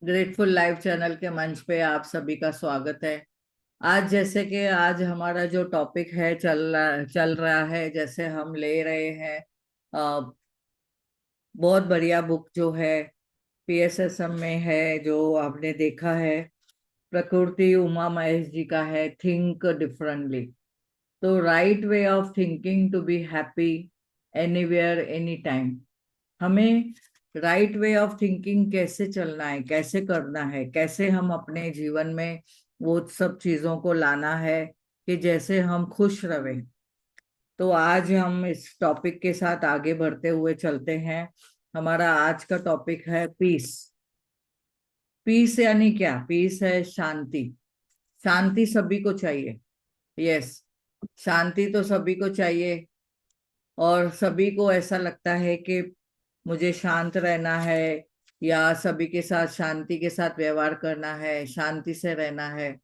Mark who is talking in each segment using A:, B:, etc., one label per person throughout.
A: Grateful live channel के मंच पे आप सभी का स्वागत है। आज जैसे कि आज हमारा जो टॉपिक है चल रहा है, जैसे हम ले रहे हैं बहुत बढ़िया बुक जो है पीएसएसएम में है, जो आपने देखा है, प्रकृति उमा महेश जी का है, थिंक डिफरेंटली। तो right way of thinking to be happy anywhere any time. हमें राइट वे ऑफ थिंकिंग कैसे चलना है, कैसे करना है, कैसे हम अपने जीवन में वो सब चीजों को लाना है कि जैसे हम खुश रहे। तो आज हम इस टॉपिक के साथ आगे बढ़ते हुए चलते हैं। हमारा आज का टॉपिक है पीस। पीस यानी क्या? पीस है शांति। शांति सभी को चाहिए। यस, शांति तो सभी को चाहिए। और सभी को ऐसा लगता है कि मुझे शांत रहना है, या सभी के साथ शांति के साथ व्यवहार करना है, शांति से रहना है।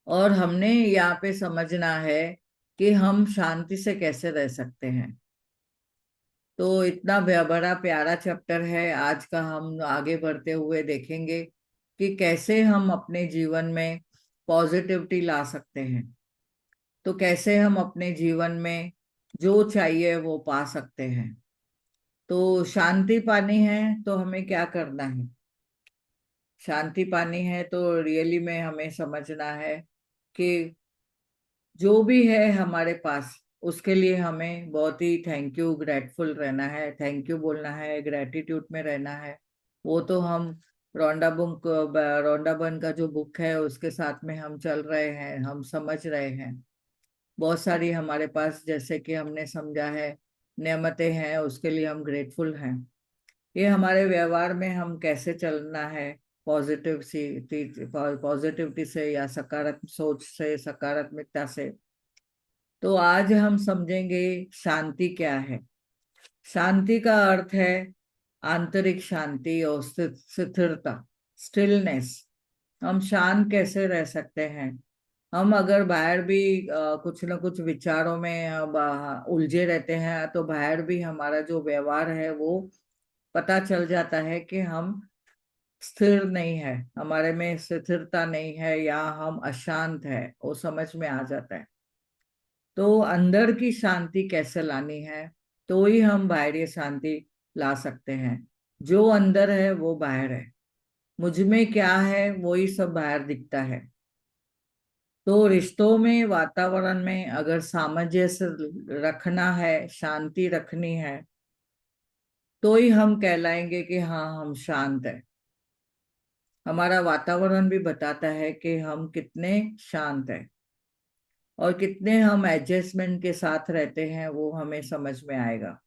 A: और हमने यहाँ पे समझना है कि हम शांति से कैसे रह सकते हैं। तो इतना बड़ा प्यारा चैप्टर है आज का। हम आगे बढ़ते हुए देखेंगे कि कैसे हम अपने जीवन में पॉजिटिविटी ला सकते हैं। तो कैसे हम अपने जीवन में जो चाहिए वो पा सकते हैं। तो शांति पानी है तो हमें क्या करना है? शांति पानी है तो रियली में हमें समझना है कि जो भी है हमारे पास, उसके लिए हमें बहुत ही थैंक यू ग्रेटफुल रहना है, थैंक यू बोलना है, ग्रेटिट्यूड में रहना है। वो तो हम रोंडा बर्न का जो बुक है उसके साथ में हम चल रहे हैं, हम समझ रहे हैं। बहुत सारी हमारे पास, जैसे कि हमने समझा है, नेमतें हैं, उसके लिए हम ग्रेटफुल हैं। ये हमारे व्यवहार में हम कैसे चलना है, पॉजिटिविटी से या सकारात्मक सोच से, सकारात्मकता से। तो आज हम समझेंगे शांति क्या है। शांति का अर्थ है आंतरिक शांति और स्थिरता, स्टिलनेस। हम शांत कैसे रह सकते हैं? हम अगर बाहर भी कुछ न कुछ विचारों में उलझे रहते हैं, तो बाहर भी हमारा जो व्यवहार है वो पता चल जाता है कि हम स्थिर नहीं है, हमारे में स्थिरता नहीं है, या हम अशांत है, वो समझ में आ जाता है। तो अंदर की शांति कैसे लानी है, तो ही हम बाहरी शांति ला सकते हैं। जो अंदर है वो बाहर है। मुझ में क्या है वो ही सब बाहर दिखता है। तो रिश्तों में, वातावरण में अगर सामंजस्य रखना है, शांति रखनी है, तो ही हम कहलाएंगे कि हाँ, हम शांत है। हमारा वातावरण भी बताता है कि हम कितने शांत हैं, और कितने हम एडजस्टमेंट के साथ रहते हैं वो हमें समझ में आएगा।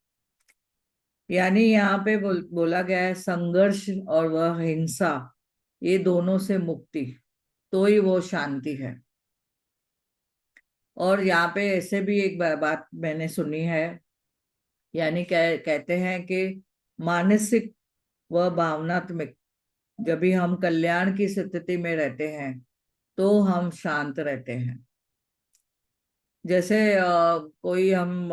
A: यानी यहाँ पे बोला गया है संघर्ष और वह हिंसा, ये दोनों से मुक्ति, तो ही वो शांति है। और यहाँ पे ऐसे भी एक बात मैंने सुनी है, यानी कहते हैं कि मानसिक व भावनात्मक, जब भी हम कल्याण की स्थिति में रहते हैं तो हम शांत रहते हैं। जैसे कोई हम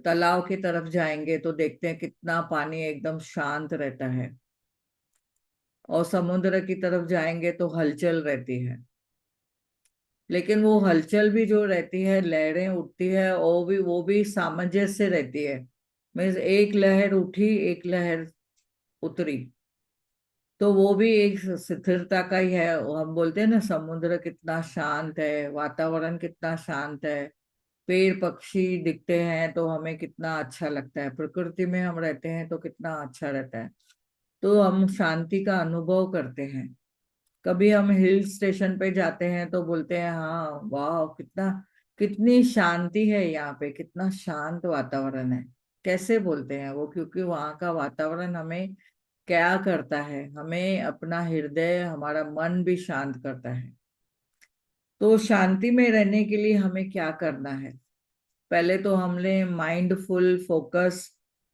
A: तालाब की तरफ जाएंगे तो देखते हैं कितना पानी एकदम शांत रहता है, और समुद्र की तरफ जाएंगे तो हलचल रहती है। लेकिन वो हलचल भी जो रहती है, लहरें उठती है, वो भी सामंजस्य से रहती है। मीन्स एक लहर उठी, एक लहर उतरी, तो वो भी एक स्थिरता का ही है। वो हम बोलते हैं ना, समुद्र कितना शांत है, वातावरण कितना शांत है, पेड़ पक्षी दिखते हैं तो हमें कितना अच्छा लगता है, प्रकृति में हम रहते हैं तो कितना अच्छा रहता है। तो हम शांति का अनुभव करते हैं। कभी हम हिल स्टेशन पे जाते हैं तो बोलते हैं हाँ वाह, कितना, कितनी शांति है यहाँ पे, कितना शांत वातावरण है। कैसे बोलते हैं वो? क्योंकि वहाँ का वातावरण हमें क्या करता है, हमें अपना हृदय, हमारा मन भी शांत करता है। तो शांति में रहने के लिए हमें क्या करना है? पहले तो हमने माइंडफुल फोकस,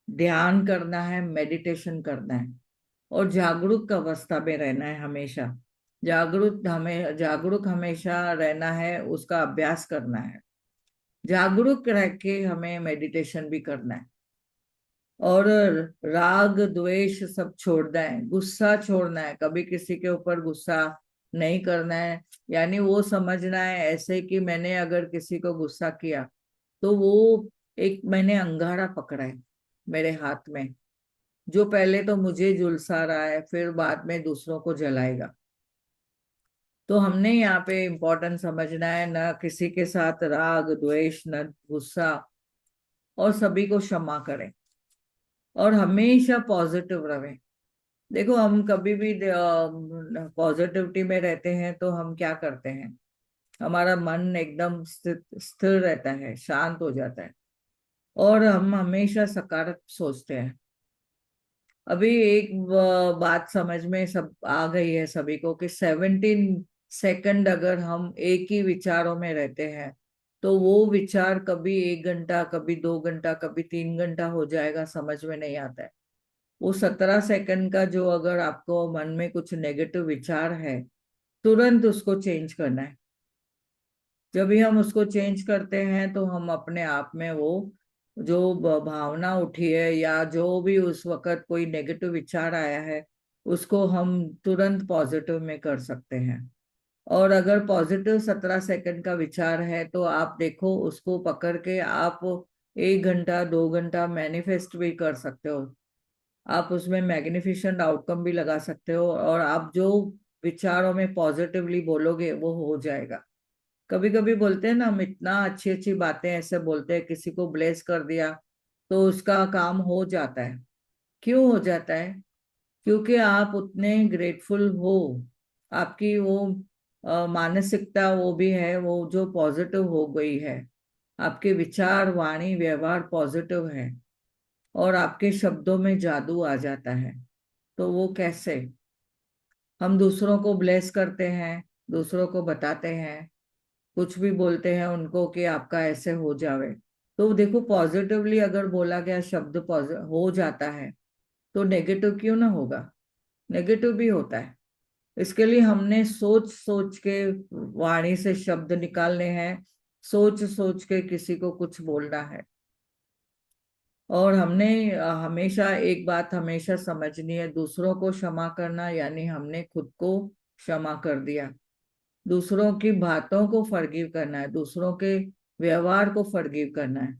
A: ध्यान करना है, मेडिटेशन करना है, और जागरूक अवस्था में रहना है हमेशा। जागरूक हमेशा रहना है, उसका अभ्यास करना है। जागरूक रह के हमें मेडिटेशन भी करना है। और राग द्वेष सब छोड़ना है, गुस्सा छोड़ना है, कभी किसी के ऊपर गुस्सा नहीं करना है। यानी वो समझना है ऐसे कि मैंने अगर किसी को गुस्सा किया तो वो एक मैंने अंगारा पकड़ा है मेरे हाथ में, जो पहले तो मुझे झुलसा रहा है फिर बाद में दूसरों को जलाएगा। तो हमने यहाँ पे इम्पोर्टेंट समझना है, न किसी के साथ राग द्वेष, न गुस्सा, और सभी को क्षमा करें और हमेशा पॉजिटिव रहें। देखो हम कभी भी पॉजिटिविटी में रहते हैं तो हम क्या करते हैं, हमारा मन एकदम स्थिर रहता है, शांत हो जाता है, और हम हमेशा सकारात्मक सोचते हैं। अभी एक बात समझ में सब आ गई है सभी को कि 17 सेकंड अगर हम एक ही विचारों में रहते हैं तो वो विचार कभी 1 घंटा, कभी 2 घंटा, कभी 3 घंटा हो जाएगा, समझ में नहीं आता है। वो 17 सेकंड का जो अगर आपको मन में कुछ नेगेटिव विचार है, तुरंत उसको चेंज करना है। जब भी हम उसको चेंज करते हैं तो हम अपने आप में वो जो भावना उठी है या जो भी उस वक्त कोई नेगेटिव विचार आया है उसको हम तुरंत पॉजिटिव में कर सकते हैं। और अगर पॉजिटिव 17 सेकंड का विचार है तो आप देखो उसको पकड़ के आप 1 घंटा 2 घंटा मैनिफेस्ट भी कर सकते हो। आप उसमें मैग्निफिसेंट आउटकम भी लगा सकते हो, और आप जो विचारों में पॉजिटिवली बोलोगे वो हो जाएगा। कभी कभी बोलते हैं ना, हम इतना अच्छी अच्छी बातें ऐसे बोलते हैं, किसी को ब्लेस कर दिया तो उसका काम हो जाता है। क्यों हो जाता है? क्योंकि आप उतने ग्रेटफुल हो, आपकी वो मानसिकता वो भी है, वो जो पॉजिटिव हो गई है, आपके विचार वाणी व्यवहार पॉजिटिव है, और आपके शब्दों में जादू आ जाता है। तो वो कैसे? हम दूसरों को ब्लेस करते हैं, दूसरों को बताते हैं, कुछ भी बोलते हैं उनको कि आपका ऐसे हो जावे। तो देखो पॉजिटिवली अगर बोला गया शब्द पॉजिटिव हो जाता है तो नेगेटिव क्यों ना होगा, नेगेटिव भी होता है। इसके लिए हमने सोच सोच के वाणी से शब्द निकालने हैं, सोच सोच के किसी को कुछ बोलना है। और हमने हमेशा एक बात हमेशा समझनी है, दूसरों को क्षमा करना यानी हमने खुद को क्षमा कर दिया। दूसरों की बातों को फॉरगिव करना है, दूसरों के व्यवहार को फॉरगिव करना है,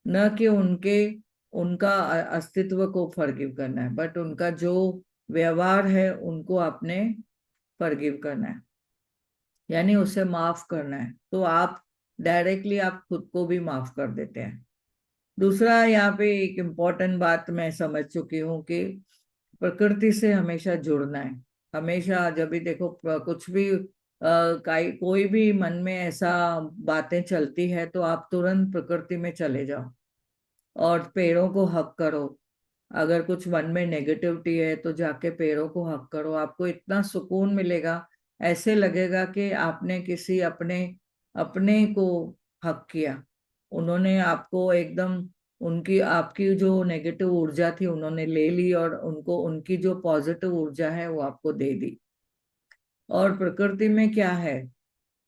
A: न कि उनके उनका अस्तित्व को फॉरगिव करना है, बट उनका जो व्यवहार है उनको आपने फॉरगिव करना है, यानी उसे माफ करना है। तो आप डायरेक्टली आप खुद को भी माफ कर देते हैं। दूसरा यहाँ पे एक इम्पोर्टेंट बात मैं समझ चुकी हूँ कि प्रकृति से हमेशा जुड़ना है। हमेशा जब भी देखो कुछ भी कोई भी मन में ऐसा बातें चलती है तो आप तुरंत प्रकृति में चले जाओ और पेड़ों को हक करो। अगर कुछ मन में नेगेटिविटी है तो जाके पेड़ों को हक करो, आपको इतना सुकून मिलेगा। ऐसे लगेगा कि आपने किसी अपने अपने को हक किया, उन्होंने आपको एकदम उनकी आपकी जो नेगेटिव ऊर्जा थी उन्होंने ले ली और उनको उनकी जो पॉजिटिव ऊर्जा है वो आपको दे दी। और प्रकृति में क्या है,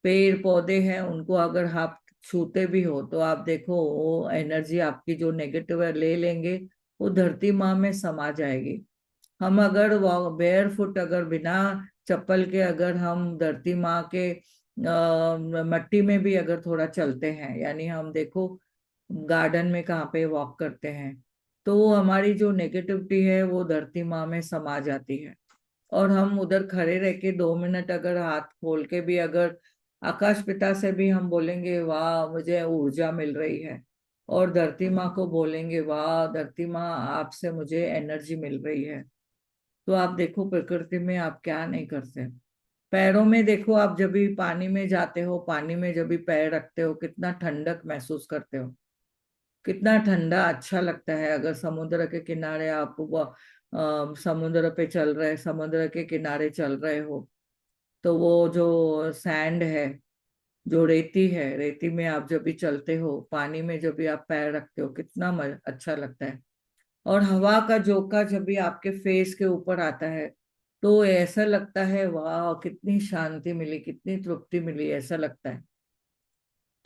A: पेड़ पौधे हैं, उनको अगर आप छूते भी हो तो आप देखो वो एनर्जी आपकी जो नेगेटिव है ले लेंगे, वो धरती माँ में समा जाएगी। हम अगर बेयर फुट अगर बिना चप्पल के अगर हम धरती माँ के मट्टी में भी अगर थोड़ा चलते हैं, यानी हम देखो गार्डन में कहाँ पे वॉक करते हैं, तो वो हमारी जो नेगेटिविटी है वो धरती माँ में समा जाती है। और हम उधर खड़े रह के 2 मिनट अगर हाथ खोल के भी अगर आकाश पिता से भी हम बोलेंगे वाह मुझे ऊर्जा मिल रही है, और धरती माँ को बोलेंगे वाह धरती माँ आपसे मुझे एनर्जी मिल रही है, तो आप देखो प्रकृति में आप क्या नहीं करते। पैरों में देखो, आप जब भी पानी में जाते हो, पानी में जब भी पैर रखते हो कितना ठंडक महसूस करते हो, कितना ठंडा अच्छा लगता है। अगर समुद्र के किनारे आप समुद्र पे चल रहे, समुद्र के किनारे चल रहे हो, तो वो जो सैंड है, जो रेती है, रेती में आप जब भी चलते हो, पानी में जब भी आप पैर रखते हो, कितना अच्छा लगता है। और हवा का झोंका जब भी आपके फेस के ऊपर आता है तो ऐसा लगता है वाह कितनी शांति मिली, कितनी तृप्ति मिली, ऐसा लगता है।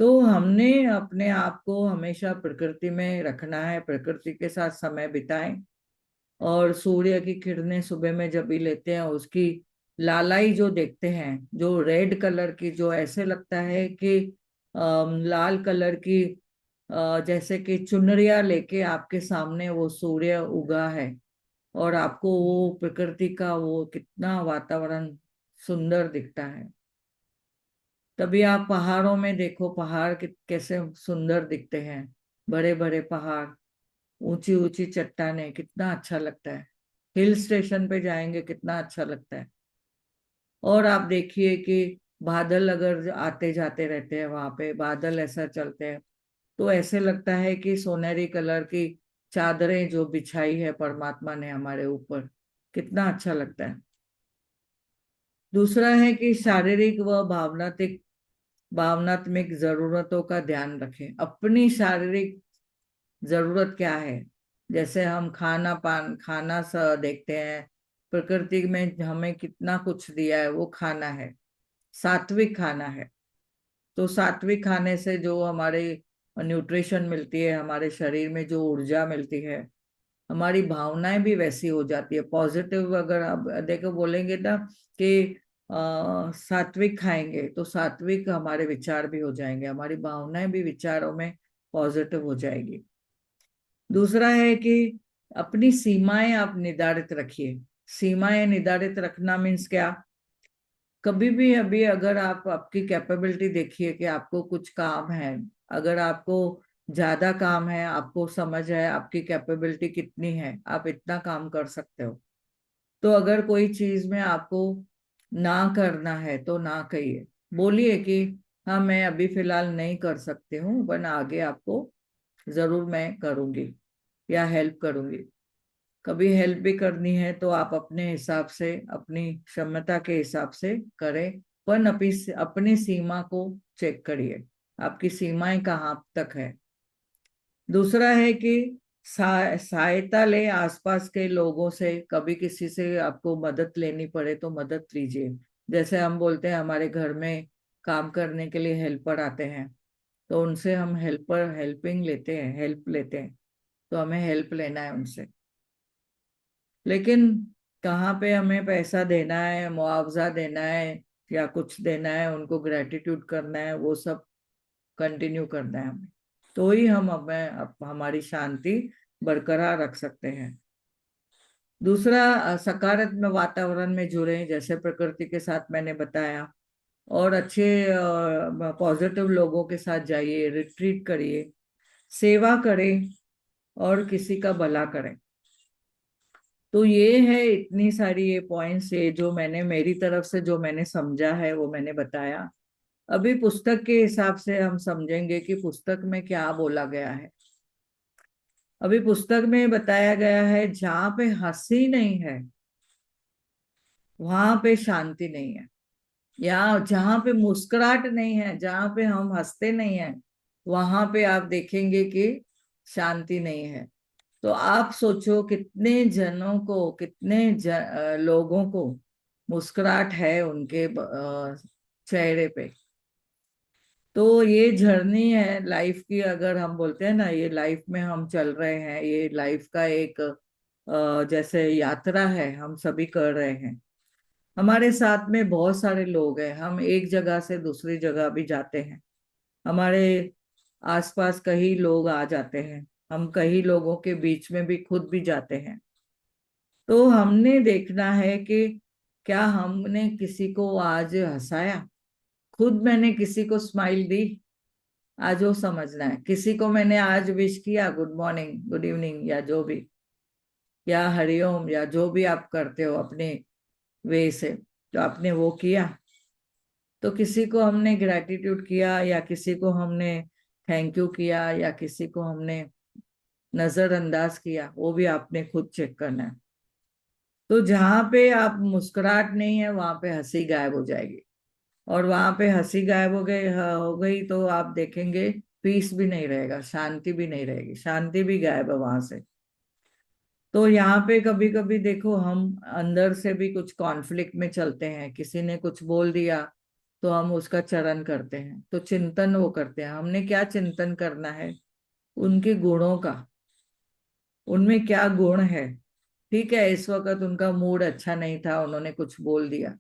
A: तो हमने अपने आप को हमेशा प्रकृति में रखना है, प्रकृति के साथ समय बिताएं। और सूर्य की किरणें सुबह में जब भी लेते हैं, उसकी लालाई जो देखते हैं, जो रेड कलर की, जो ऐसे लगता है कि लाल कलर की, जैसे कि चुनरिया लेके आपके सामने वो सूर्य उगा है, और आपको वो प्रकृति का वो कितना वातावरण सुंदर दिखता है। तभी आप पहाड़ों में देखो, पहाड़ कैसे सुंदर दिखते हैं, बड़े बड़े पहाड़, ऊंची ऊंची चट्टानें, कितना अच्छा लगता है। हिल स्टेशन पे जाएंगे कितना अच्छा लगता है। और आप देखिए कि बादल अगर आते जाते रहते हैं, वहां पे बादल ऐसा चलते हैं, तो ऐसे लगता है कि सोनेरी कलर की चादरें जो बिछाई है परमात्मा ने हमारे ऊपर, कितना अच्छा लगता है। दूसरा है कि शारीरिक व भावनात्मक जरूरतों का ध्यान रखें। अपनी शारीरिक जरूरत क्या है, जैसे हम खाना पान खाना सा देखते हैं, प्रकृति में हमें कितना कुछ दिया है, वो खाना है, सात्विक खाना है। तो सात्विक खाने से जो हमारे न्यूट्रिशन मिलती है, हमारे शरीर में जो ऊर्जा मिलती है, हमारी भावनाएं भी वैसी हो जाती है पॉजिटिव। अगर आप देखो बोलेंगे ना कि सात्विक खाएंगे, तो सात्विक हमारे विचार भी हो जाएंगे, हमारी भावनाएं भी विचारों में पॉजिटिव हो जाएगी। दूसरा है कि अपनी सीमाएं आप निर्धारित रखिए। सीमाएं निर्धारित रखना मीन्स क्या, कभी भी अभी अगर आप आपकी कैपेबिलिटी देखिए कि आपको कुछ काम है, अगर आपको ज्यादा काम है, आपको समझ है आपकी कैपेबिलिटी कितनी है, आप इतना काम कर सकते हो, तो अगर कोई चीज में आपको ना करना है तो ना कहिए, बोलिए कि हाँ मैं अभी फिलहाल नहीं कर सकती हूँ, वरना आगे आपको जरूर मैं करूंगी या हेल्प करूंगी। कभी हेल्प भी करनी है तो आप अपने हिसाब से, अपनी क्षमता के हिसाब से करें, पर अपनी सीमा को चेक करिए, आपकी सीमाएं कहाँ तक है। दूसरा है कि सहायता ले आसपास के लोगों से, कभी किसी से आपको मदद लेनी पड़े तो मदद लीजिए। जैसे हम बोलते हैं हमारे घर में काम करने के लिए हेल्पर आते हैं, तो उनसे हम हेल्प लेते हैं, तो हमें हेल्प लेना है उनसे। लेकिन कहाँ पे हमें पैसा देना है, मुआवजा देना है, या कुछ देना है, उनको ग्रेटिट्यूड करना है, वो सब कंटिन्यू करना है हमें, तो ही हम हमारी शांति बरकरार रख सकते हैं। दूसरा, सकारात्मक वातावरण में जुड़े, जैसे प्रकृति के साथ मैंने बताया, और अच्छे पॉजिटिव लोगों के साथ जाइए, रिट्रीट करिए, सेवा करें, और किसी का भला करें। तो ये है, इतनी सारी ये पॉइंट्स, ये जो मैंने मेरी तरफ से जो मैंने समझा है वो मैंने बताया। अभी पुस्तक के हिसाब से हम समझेंगे कि पुस्तक में क्या बोला गया है। अभी पुस्तक में बताया गया है, जहां पे हंसी नहीं है वहां पे शांति नहीं है, या जहां पे मुस्कुराहट नहीं है, जहां पे हम हंसते नहीं है, वहां पे आप देखेंगे कि शांति नहीं है। तो आप सोचो कितने जनों को, लोगों को मुस्कुराहट है उनके चेहरे पे। तो ये जर्नी है लाइफ की, अगर हम बोलते हैं ना, ये लाइफ में हम चल रहे हैं, ये लाइफ का एक जैसे यात्रा है, हम सभी कर रहे हैं। हमारे साथ में बहुत सारे लोग हैं, हम एक जगह से दूसरी जगह भी जाते हैं, हमारे आसपास कई लोग आ जाते हैं, हम कई लोगों के बीच में भी खुद भी जाते हैं। तो हमने देखना है कि क्या हमने किसी को आज हंसाया, खुद मैंने किसी को स्माइल दी, आज वो समझना है। किसी को मैंने आज विश किया, गुड मॉर्निंग, गुड इवनिंग, या जो भी, या हरिओम, या जो भी आप करते हो अपने वे से, तो आपने वो किया, तो किसी को हमने ग्रेटिट्यूड किया, या किसी को हमने थैंक यू किया, या किसी को हमने नजरअंदाज किया, वो भी आपने खुद चेक करना है। तो जहां पे आप मुस्कुराहट नहीं है, वहां पे हंसी गायब हो जाएगी, और वहां पे हंसी गायब हो गई तो आप देखेंगे पीस भी नहीं रहेगा, शांति भी नहीं रहेगी, शांति भी गायब है वहां से। तो यहाँ पे कभी कभी देखो, हम अंदर से भी कुछ कॉन्फ्लिक्ट में चलते हैं, किसी ने कुछ बोल दिया, तो हम उसका चरण करते हैं, तो चिंतन वो करते हैं। हमने क्या चिंतन करना है? उनके गुणों का, उनमें क्या गुण है। ठीक है, इस वक्त उनका मूड अच्छा नहीं था, उन्होंने कुछ बोल दिया,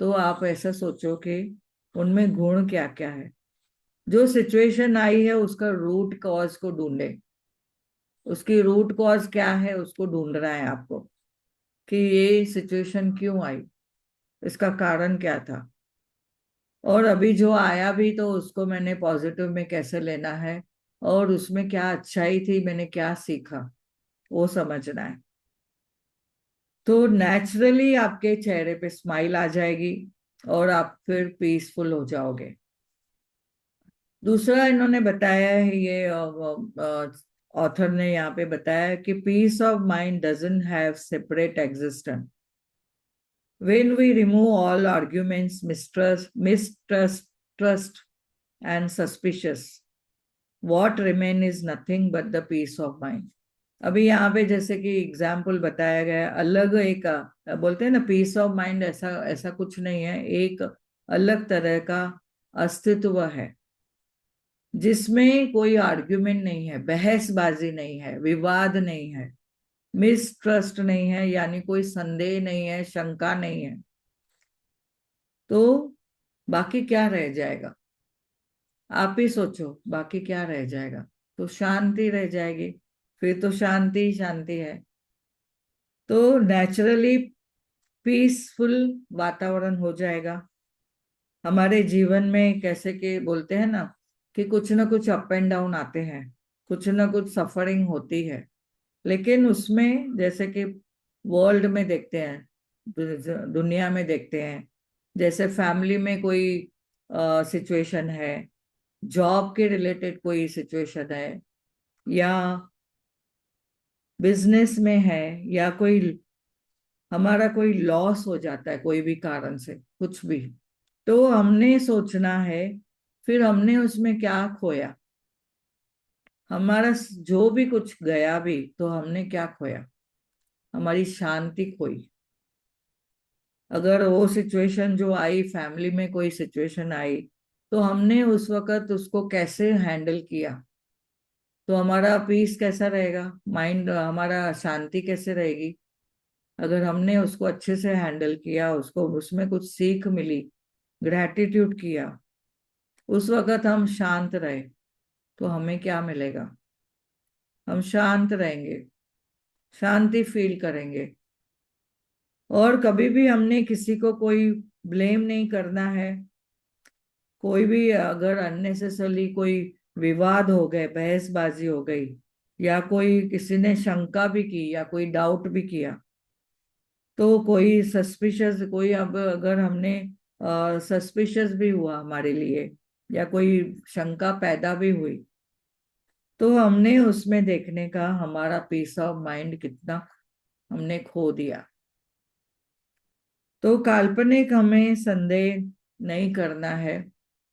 A: तो आप ऐसा सोचो कि उनमें गुण क्या क्या है। जो सिचुएशन आई है उसका रूट कॉज को ढूंढे। उसकी रूट कॉज क्या है उसको ढूंढना है आपको, कि ये सिचुएशन क्यों आई, इसका कारण क्या था, और अभी जो आया भी तो उसको मैंने पॉजिटिव में कैसे लेना है, और उसमें क्या अच्छाई थी, मैंने क्या सीखा, वो समझना है। तो नेचुरली आपके चेहरे पे स्माइल आ जाएगी और आप फिर पीसफुल हो जाओगे। दूसरा इन्होंने बताया है, ये ऑथर ने यहाँ पे बताया है कि peace of mind doesn't have separate existence. When we remove all arguments, mistrust, trust and suspicious, what remain is nothing but the peace of mind. अभी यहाँ पे जैसे कि एग्जाम्पल बताया गया, अलग एक बोलते हैं ना, पीस ऑफ माइंड, ऐसा ऐसा कुछ नहीं है, एक अलग तरह का अस्तित्व है जिसमें कोई आर्ग्यूमेंट नहीं है, बहसबाजी नहीं है, विवाद नहीं है, मिसट्रस्ट नहीं है, यानी कोई संदेह नहीं है, शंका नहीं है। तो बाकी क्या रह जाएगा? आप ही सोचो, बाकी क्या रह जाएगा? तो शांति रह जाएगी। फिर तो शांति ही शांति है। तो नेचुरली पीसफुल वातावरण हो जाएगा। हमारे जीवन में कैसे कि बोलते हैं ना, कि कुछ ना कुछ अप एंड डाउन आते हैं, कुछ ना कुछ सफरिंग होती है, लेकिन उसमें जैसे कि वर्ल्ड में देखते हैं, दुनिया में देखते हैं, जैसे फैमिली में कोई सिचुएशन है, जॉब के रिलेटेड कोई सिचुएशन है, या बिजनेस में है, या कोई हमारा कोई लॉस हो जाता है कोई भी कारण से, कुछ भी, तो हमने सोचना है फिर हमने उसमें क्या खोया। हमारा जो भी कुछ गया भी तो हमने क्या खोया? हमारी शांति खोई। अगर वो सिचुएशन जो आई, फैमिली में कोई सिचुएशन आई, तो हमने उस वक्त उसको कैसे हैंडल किया, तो हमारा पीस कैसा रहेगा, माइंड हमारा शांति कैसे रहेगी। अगर हमने उसको अच्छे से हैंडल किया, उसको उसमें कुछ सीख मिली, ग्रैटिट्यूड किया, उस वक्त हम शांत रहे, तो हमें क्या मिलेगा? हम शांत रहेंगे, शांति फील करेंगे। और कभी भी हमने किसी को कोई ब्लेम नहीं करना है। कोई भी अगर अननेसेसरली कोई विवाद हो गए, बहसबाजी हो गई, या कोई किसी ने शंका भी की या कोई डाउट भी किया, तो कोई सस्पिशियस, कोई अब अगर हमने सस्पिशियस भी हुआ हमारे लिए, या कोई शंका पैदा भी हुई, तो हमने उसमें देखने का हमारा पीस ऑफ माइंड कितना हमने खो दिया। तो काल्पनिक हमें संदेह नहीं करना है।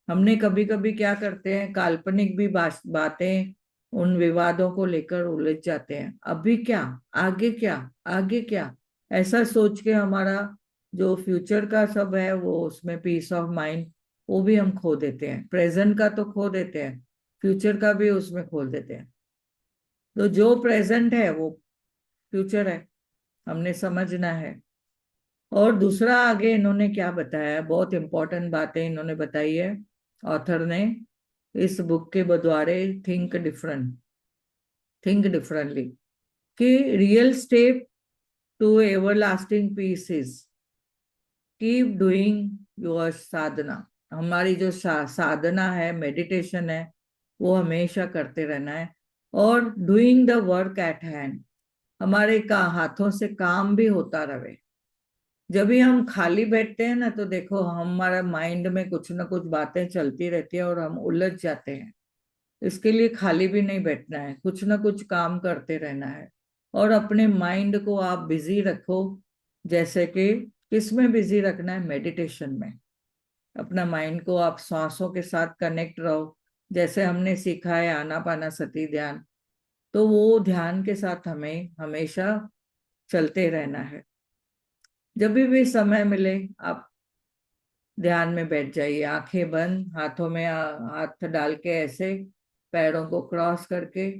A: हमने कभी कभी क्या करते हैं, काल्पनिक भी बातें, उन विवादों को लेकर उलझ जाते हैं। अभी क्या, आगे क्या, आगे क्या, ऐसा सोच के हमारा जो फ्यूचर का सब है वो, उसमें पीस ऑफ माइंड वो भी हम खो देते हैं। प्रेजेंट का तो खो देते हैं, फ्यूचर का भी उसमें खो देते हैं। तो जो प्रेजेंट है वो फ्यूचर है, हमने समझना है। और दूसरा आगे इन्होंने क्या बताया, बहुत इंपॉर्टेंट बातें इन्होंने बताई है ऑथर ने इस बुक के द्वारे, थिंक डिफरेंटली, कि real step to everlasting peace is keep doing your sadhana. हमारी जो साधना है, मेडिटेशन है, वो हमेशा करते रहना है। और doing the work at hand, हमारे का हाथों से काम भी होता रहे। जब भी हम खाली बैठते हैं ना, तो देखो हमारा माइंड में कुछ ना कुछ बातें चलती रहती है और हम उलझ जाते हैं। इसके लिए खाली भी नहीं बैठना है, कुछ ना कुछ काम करते रहना है। और अपने माइंड को आप बिजी रखो, जैसे कि किस में बिजी रखना है? मेडिटेशन में। अपना माइंड को आप सांसों के साथ कनेक्ट रहो, जैसे हमने सीखा है आनापानासती ध्यान, तो वो ध्यान के साथ हमें हमेशा चलते रहना है। जब भी समय मिले आप ध्यान में बैठ जाइए, आंखें बंद, हाथों में हाथ डाल के ऐसे पैरों को क्रॉस करके,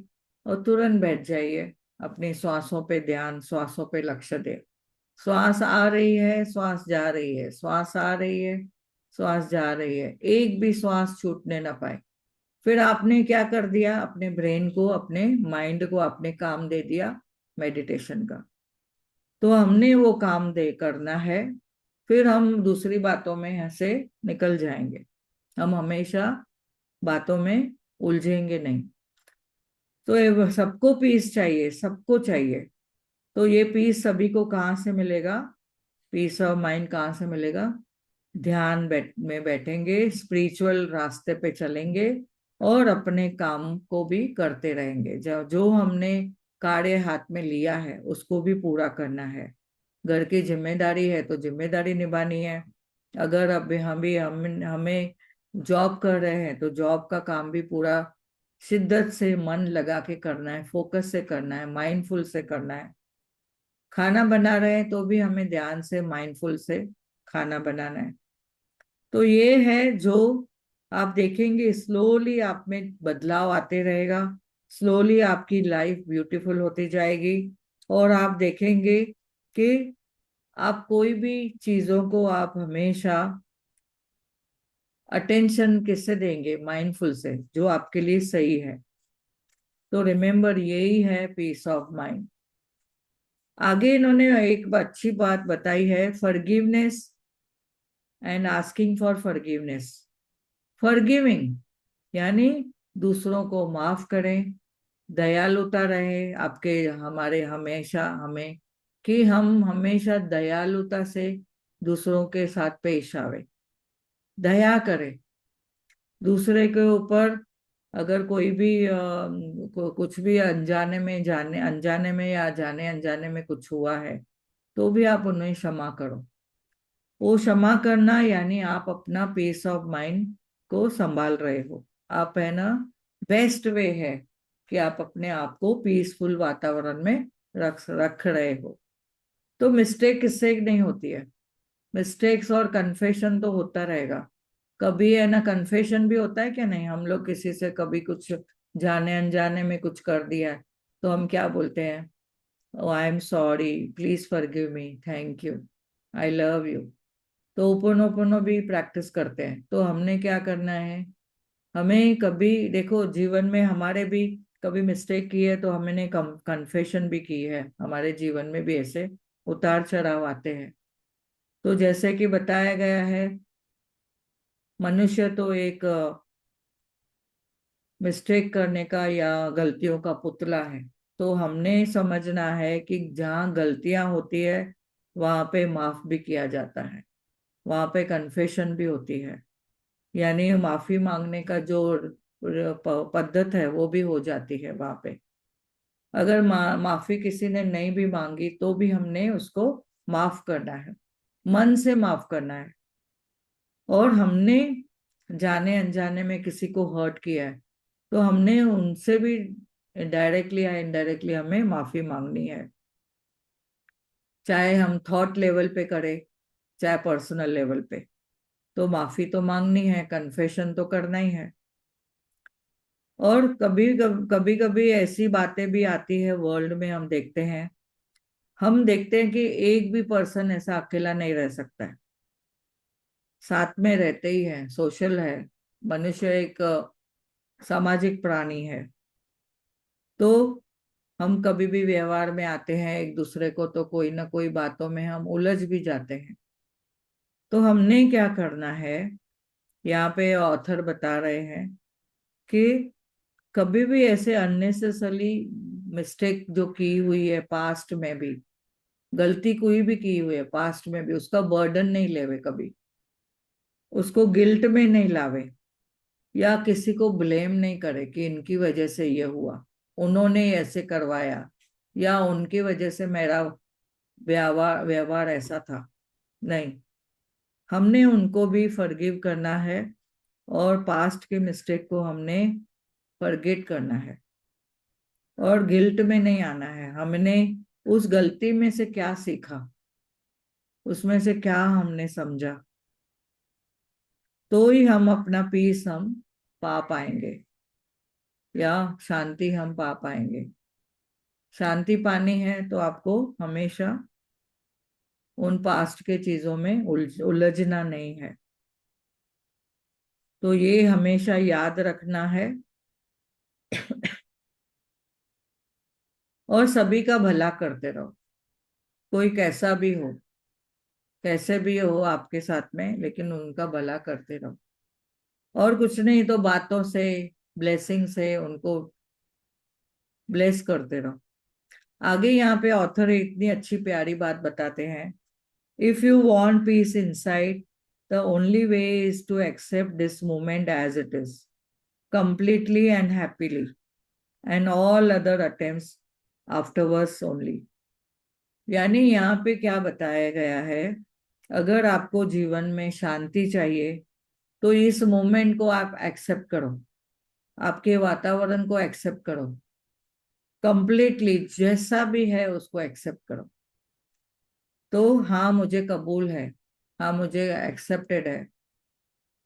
A: और तुरंत बैठ जाइए। अपनी श्वासों पे ध्यान, श्वासों पे लक्ष्य दे। श्वास आ रही है, श्वास जा रही है, श्वास आ रही है, श्वास जा रही है, एक भी श्वास छूटने ना पाए। फिर आपने क्या कर दिया, अपने ब्रेन को, अपने माइंड को आपने काम दे दिया मेडिटेशन का। तो हमने वो काम दे करना है, फिर हम दूसरी बातों में से निकल जाएंगे। हम हमेशा बातों में उलझेंगे नहीं। तो ये सबको पीस चाहिए, सबको चाहिए। तो ये पीस सभी को कहाँ से मिलेगा, पीस ऑफ माइंड कहाँ से मिलेगा? ध्यान में बैठेंगे, स्पिरिचुअल रास्ते पे चलेंगे, और अपने काम को भी करते रहेंगे। जो जो हमने कार्य हाथ में लिया है उसको भी पूरा करना है। घर की जिम्मेदारी है तो जिम्मेदारी निभानी है। अगर अब हमें जॉब कर रहे हैं तो जॉब का काम भी पूरा शिद्दत से मन लगा के करना है, फोकस से करना है, माइंडफुल से करना है। खाना बना रहे हैं तो भी हमें ध्यान से, माइंडफुल से खाना बनाना है। तो ये है जो आप देखेंगे, स्लोली आप में बदलाव आते रहेगा। स्लोली आपकी लाइफ ब्यूटीफुल होती जाएगी। और आप देखेंगे कि आप कोई भी चीजों को आप हमेशा अटेंशन किससे देंगे? माइंडफुल से, जो आपके लिए सही है। तो रिमेम्बर, यही है पीस ऑफ माइंड। आगे इन्होंने एक अच्छी बात बताई है, forgiveness and asking for forgiveness. Forgiving यानी दूसरों को माफ करें, दयालुता रहे आपके, हमारे, हमेशा हमें, कि हम हमेशा दयालुता से दूसरों के साथ पेश आवे, दया करें दूसरे के ऊपर। अगर कोई भी कुछ भी अनजाने में, जाने अनजाने में या जाने अनजाने में कुछ हुआ है, तो भी आप उन्हें क्षमा करो। वो क्षमा करना यानी आप अपना पीस ऑफ माइंड को संभाल रहे हो। आप, है ना, बेस्ट वे है कि आप अपने आप को पीसफुल वातावरण में रख रख रहे हो। तो मिस्टेक किससे नहीं होती है? मिस्टेक्स और कन्फेशन तो होता रहेगा। कभी, है ना, कन्फेशन भी होता है क्या? नहीं, हम लोग किसी से कभी कुछ जाने अनजाने में कुछ कर दिया है, तो हम क्या बोलते हैं? Oh, I am sorry, please forgive me, thank you, I love you. तो ओपनो ओपनो भी प्रैक्टिस करते हैं। तो हमने क्या करना है, हमें कभी, देखो, जीवन में हमारे भी कभी मिस्टेक की है तो हमने कन्फेशन भी की है। हमारे जीवन में भी ऐसे उतार चढ़ाव आते हैं। तो जैसे कि बताया गया है, मनुष्य तो एक मिस्टेक करने का या गलतियों का पुतला है। तो हमने समझना है कि जहाँ गलतियां होती है वहां पे माफ भी किया जाता है, वहां पे कन्फेशन भी होती है। यानी माफी मांगने का जो पद्धत है वो भी हो जाती है वहां पे। अगर माफी किसी ने नहीं भी मांगी तो भी हमने उसको माफ करना है, मन से माफ करना है। और हमने जाने अनजाने में किसी को हर्ट किया है तो हमने उनसे भी डायरेक्टली या इनडायरेक्टली हमें माफी मांगनी है। चाहे हम थॉट लेवल पे करें, चाहे पर्सनल लेवल पे, तो माफी तो मांगनी है, कन्फेशन तो करना ही है। और कभी कभी ऐसी बातें भी आती है वर्ल्ड में, हम देखते हैं कि एक भी पर्सन ऐसा अकेला नहीं रह सकता है, साथ में रहते ही है, सोशल है। मनुष्य एक सामाजिक प्राणी है। तो हम कभी भी व्यवहार में आते हैं एक दूसरे को, तो कोई ना कोई बातों में हम उलझ भी जाते हैं। तो हमने क्या करना है, यहाँ पे ऑथर बता रहे हैं कि कभी भी ऐसे अननेसेसरली मिस्टेक जो की हुई है पास्ट में भी, गलती कोई भी की हुई है पास्ट में भी, उसका बर्डन नहीं लेवे कभी, उसको गिल्ट में नहीं लावे, या किसी को ब्लेम नहीं करे कि इनकी वजह से ये हुआ, उन्होंने ऐसे करवाया, या उनकी वजह से मेरा व्यवहार व्यवहार ऐसा था। नहीं, हमने उनको भी फॉरगिव करना है, और पास्ट के मिस्टेक को हमने फॉरगेट करना है, और गिल्ट में नहीं आना है। हमने उस गलती में से क्या सीखा, उसमें से क्या हमने समझा, तो ही हम अपना पीस हम पा पाएंगे, या शांति हम पा पाएंगे। शांति पानी है तो आपको हमेशा उन पास्ट के चीजों में उलझना नहीं है। तो ये हमेशा याद रखना है, और सभी का भला करते रहो, कोई कैसा भी हो, कैसे भी हो आपके साथ में, लेकिन उनका भला करते रहो। और कुछ नहीं तो बातों से, ब्लेसिंग से उनको ब्लेस करते रहो। आगे यहाँ पे ऑथर इतनी अच्छी प्यारी बात बताते हैं, if you want peace inside, the only way is to accept this moment as it is, completely and happily, and all other attempts afterwards only। यानी यहाँ पे क्या बताया गया है, अगर आपको जीवन में शांति चाहिए तो इस मोमेंट को आप एक्सेप्ट करो, आपके वातावरण को एक्सेप्ट करो, कंप्लीटली जैसा भी है उसको एक्सेप्ट करो। तो हाँ मुझे कबूल है, हाँ मुझे एक्सेप्टेड है,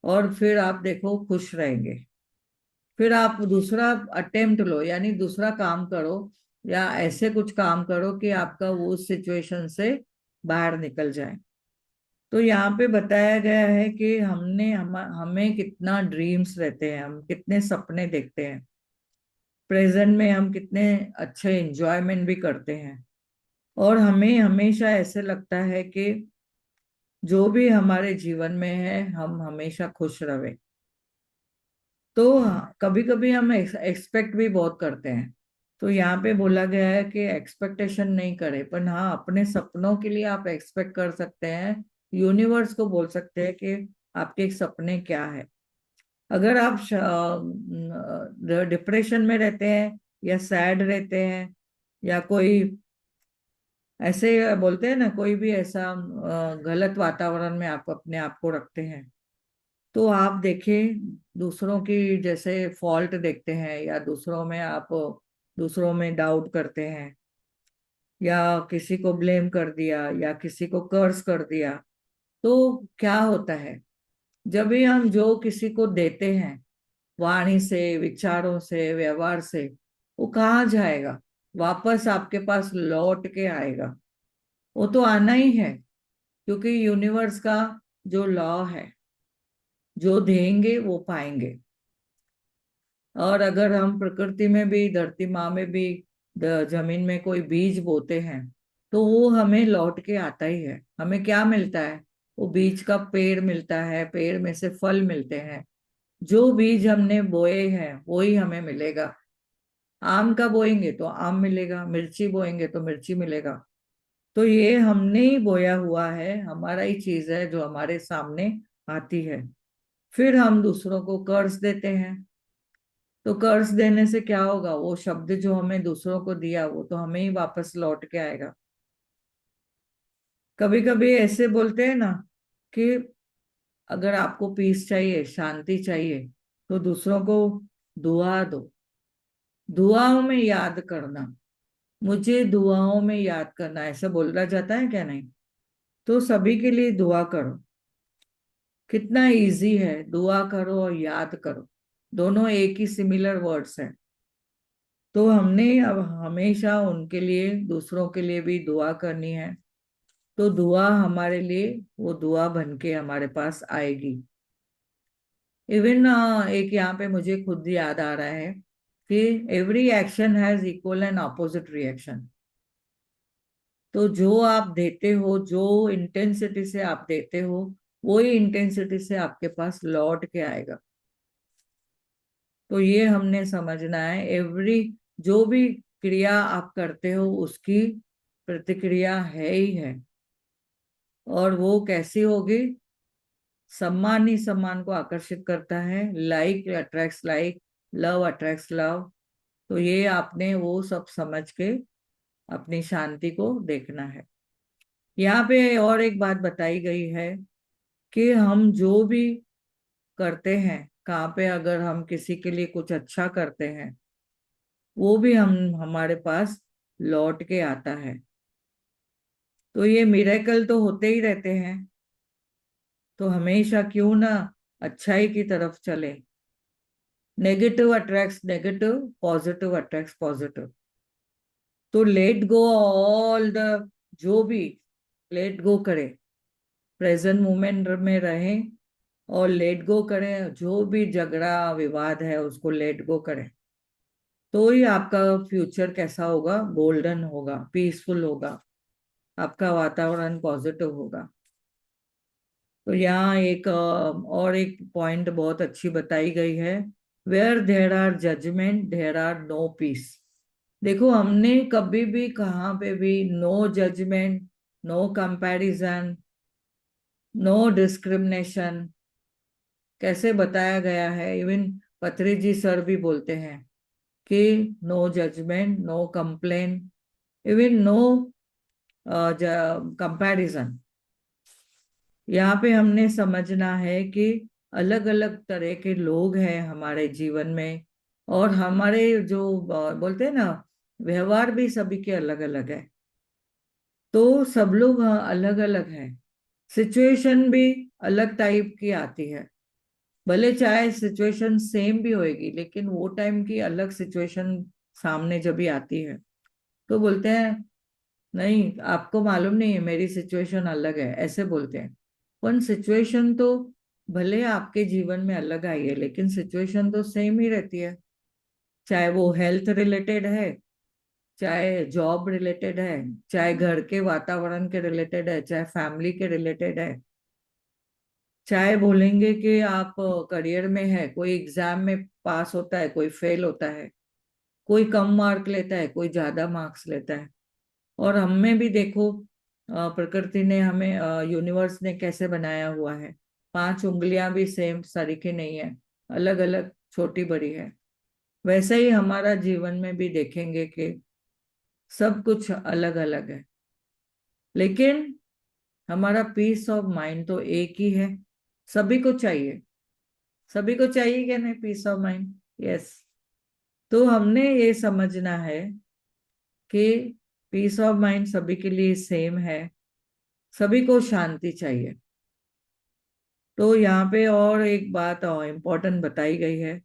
A: और फिर आप देखो खुश रहेंगे। फिर आप दूसरा अटेम्प्ट लो, यानी दूसरा काम करो, या ऐसे कुछ काम करो कि आपका वो सिचुएशन से बाहर निकल जाए। तो यहाँ पे बताया गया है कि हमें कितना ड्रीम्स रहते हैं, हम कितने सपने देखते हैं, प्रेजेंट में हम कितने अच्छे एंजॉयमेंट भी करते हैं, और हमें हमेशा ऐसे लगता है कि जो भी हमारे जीवन में है हम हमेशा खुश रहे। तो कभी कभी हम एक्सपेक्ट भी बहुत करते हैं। तो यहाँ पे बोला गया है कि एक्सपेक्टेशन नहीं करे, पर हाँ अपने सपनों के लिए आप एक्सपेक्ट कर सकते हैं, यूनिवर्स को बोल सकते हैं कि आपके सपने क्या है। अगर आप डिप्रेशन में रहते हैं, या सैड रहते हैं, या कोई ऐसे बोलते हैं ना, कोई भी ऐसा गलत वातावरण में आप अपने आप को रखते हैं, तो आप देखें दूसरों की जैसे फॉल्ट देखते हैं, या दूसरों में आप दूसरों में डाउट करते हैं, या किसी को ब्लेम कर दिया, या किसी को कर्स कर दिया, तो क्या होता है, जब भी हम जो किसी को देते हैं वाणी से, विचारों से, व्यवहार से, वो कहाँ जाएगा, वापस आपके पास लौट के आएगा। वो तो आना ही है, क्योंकि यूनिवर्स का जो लॉ है, जो देंगे वो पाएंगे। और अगर हम प्रकृति में भी, धरती माँ में भी, जमीन में कोई बीज बोते हैं, तो वो हमें लौट के आता ही है। हमें क्या मिलता है, वो बीज का पेड़ मिलता है, पेड़ में से फल मिलते हैं। जो बीज हमने बोए हैं वो ही हमें मिलेगा। आम का बोएंगे तो आम मिलेगा, मिर्ची बोएंगे तो मिर्ची मिलेगा। तो ये हमने ही बोया हुआ है, हमारा ही चीज है जो हमारे सामने आती है। फिर हम दूसरों को कर्ज देते हैं, तो कर्ज देने से क्या होगा, वो शब्द जो हमें दूसरों को दिया वो तो हमें ही वापस लौट के आएगा। कभी कभी ऐसे बोलते हैं ना कि अगर आपको पीस चाहिए, शांति चाहिए, तो दूसरों को दुआ दो, दुआओं में याद करना, मुझे दुआओं में याद करना, ऐसा बोला जाता है क्या? नहीं। तो सभी के लिए दुआ करो। कितना इजी है, दुआ करो और याद करो, दोनों एक ही सिमिलर वर्ड्स हैं। तो हमने अब हमेशा उनके लिए, दूसरों के लिए भी दुआ करनी है। तो दुआ हमारे लिए वो दुआ बन के हमारे पास आएगी। इवन एक यहाँ पे मुझे खुद याद आ रहा है कि every action has equal and opposite reaction. तो जो आप देते हो, जो इंटेंसिटी से आप देते हो, वो ही इंटेंसिटी से आपके पास लौट के आएगा। तो ये हमने समझना है, एवरी जो भी क्रिया आप करते हो उसकी प्रतिक्रिया है ही है। और वो कैसी होगी, सम्मान ही सम्मान को आकर्षित करता है, like attracts like, love attracts love. तो ये आपने वो सब समझ के अपनी शांति को देखना है। यहाँ पे और एक बात बताई गई है कि हम जो भी करते हैं, कहाँ पे अगर हम किसी के लिए कुछ अच्छा करते हैं, वो भी हम हमारे पास लौट के आता है। तो ये मिरेकल तो होते ही रहते हैं, तो हमेशा क्यों ना अच्छाई की तरफ चले। Negative attracts negative, positive attracts positive. तो लेट गो ऑल द, जो भी लेट गो करें, प्रेजेंट मोमेंट में रहें और लेट गो करें। जो भी झगड़ा विवाद है उसको लेट गो करें, तो ही आपका फ्यूचर कैसा होगा, गोल्डन होगा, पीसफुल होगा, आपका वातावरण पॉजिटिव होगा। तो यहाँ एक और एक पॉइंट बहुत अच्छी बताई गई है, where there are judgement there are no peace. देखो, हमने कभी भी कहाँ पे भी no judgement, no comparison, no discrimination कैसे बताया गया है। इवन पत्री जी सर भी बोलते हैं कि no judgement, no complain, even no comparison. यहाँ पे हमने समझना है कि अलग अलग तरह के लोग हैं हमारे जीवन में, और हमारे जो बोलते हैं ना, व्यवहार भी सभी के अलग अलग है। तो सब लोग अलग अलग हैं। सिचुएशन भी अलग टाइप की आती है, भले चाहे सिचुएशन सेम भी होएगी, लेकिन वो टाइम की अलग सिचुएशन सामने जब भी आती है तो बोलते हैं नहीं, आपको मालूम नहीं है, मेरी सिचुएशन अलग है, ऐसे बोलते हैं। पर सिचुएशन तो भले आपके जीवन में अलग आई है, लेकिन सिचुएशन तो सेम ही रहती है। चाहे वो हेल्थ रिलेटेड है, चाहे जॉब रिलेटेड है, चाहे घर के वातावरण के रिलेटेड है, चाहे फैमिली के रिलेटेड है, चाहे बोलेंगे कि आप करियर में है, कोई एग्जाम में पास होता है, कोई फेल होता है, कोई कम मार्क लेता है, कोई ज्यादा मार्क्स लेता है। और हमें भी देखो, प्रकृति ने हमें, यूनिवर्स ने कैसे बनाया हुआ है, 5 उंगलियां भी सेम सरीखी नहीं है, अलग अलग, छोटी बड़ी है। वैसे ही हमारा जीवन में भी देखेंगे कि सब कुछ अलग अलग है, लेकिन हमारा पीस ऑफ माइंड तो एक ही है। सभी को चाहिए, सभी को चाहिए क्या नहीं, पीस ऑफ माइंड। यस। तो हमने ये समझना है कि पीस ऑफ माइंड सभी के लिए सेम है, सभी को शांति चाहिए। तो यहाँ पे और एक बात और इम्पोर्टेंट बताई गई है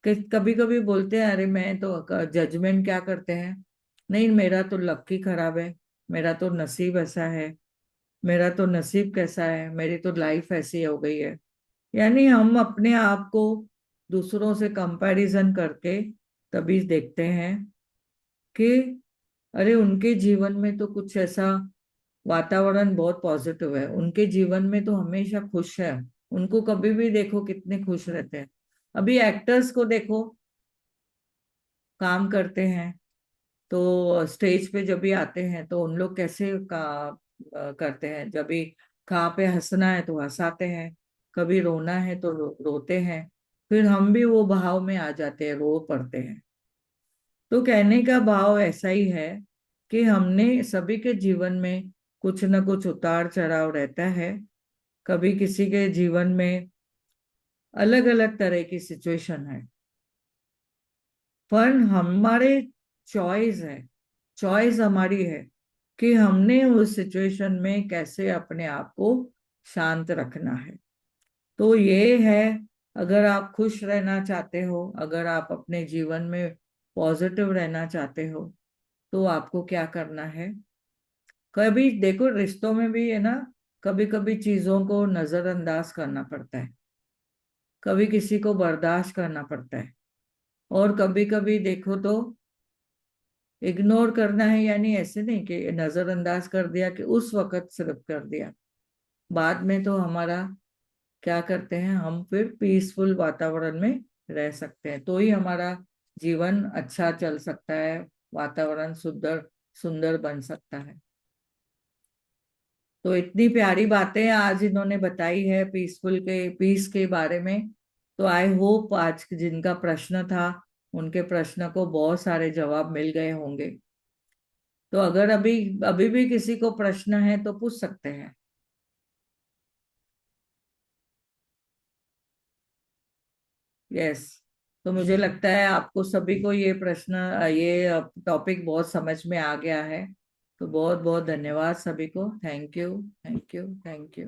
A: कि कभी कभी बोलते हैं अरे मैं तो, जजमेंट क्या करते हैं, नहीं मेरा तो लक ही खराब है, मेरा तो नसीब ऐसा है, मेरा तो नसीब कैसा है, मेरी तो लाइफ ऐसी हो गई है। यानी हम अपने आप को दूसरों से कंपैरिजन करके तभी देखते हैं कि अरे उनके जीवन में तो कुछ ऐसा वातावरण बहुत पॉजिटिव है, उनके जीवन में तो हमेशा खुश है, उनको कभी भी देखो कितने खुश रहते हैं। अभी एक्टर्स को देखो, काम करते हैं तो स्टेज पे जब भी आते हैं तो उन लोग कैसे करते हैं, जब भी कहाँ पे हंसना है तो हंसाते हैं, कभी रोना है तो रोते हैं, फिर हम भी वो भाव में आ जाते हैं, रो पड़ते हैं। तो कहने का भाव ऐसा ही है कि हमने सभी के जीवन में कुछ न कुछ उतार चढ़ाव रहता है। कभी किसी के जीवन में अलग अलग तरह की सिचुएशन है, पर हमारे चॉइस है, चॉइस हमारी है कि हमने उस सिचुएशन में कैसे अपने आप को शांत रखना है। तो ये है, अगर आप खुश रहना चाहते हो, अगर आप अपने जीवन में पॉजिटिव रहना चाहते हो, तो आपको क्या करना है। कभी देखो, रिश्तों में भी है ना, कभी कभी चीजों को नजरअंदाज करना पड़ता है, कभी किसी को बर्दाश्त करना पड़ता है, और कभी कभी देखो तो इग्नोर करना है। यानी ऐसे नहीं कि नजरअंदाज कर दिया कि उस वक्त सिर्फ कर दिया, बाद में तो हमारा क्या करते हैं, हम फिर पीसफुल वातावरण में रह सकते हैं, तो ही हमारा जीवन अच्छा चल सकता है, वातावरण सुंदर सुंदर बन सकता है। तो इतनी प्यारी बातें आज इन्होंने बताई है पीसफुल के, पीस के बारे में। तो आई होप आज जिनका प्रश्न था, उनके प्रश्न को बहुत सारे जवाब मिल गए होंगे। तो अगर अभी अभी भी किसी को प्रश्न है तो पूछ सकते हैं। यस। तो मुझे लगता है आपको सभी को ये प्रश्न, ये टॉपिक बहुत समझ में आ गया है। तो बहुत बहुत धन्यवाद सभी को। Thank you, thank you, thank you.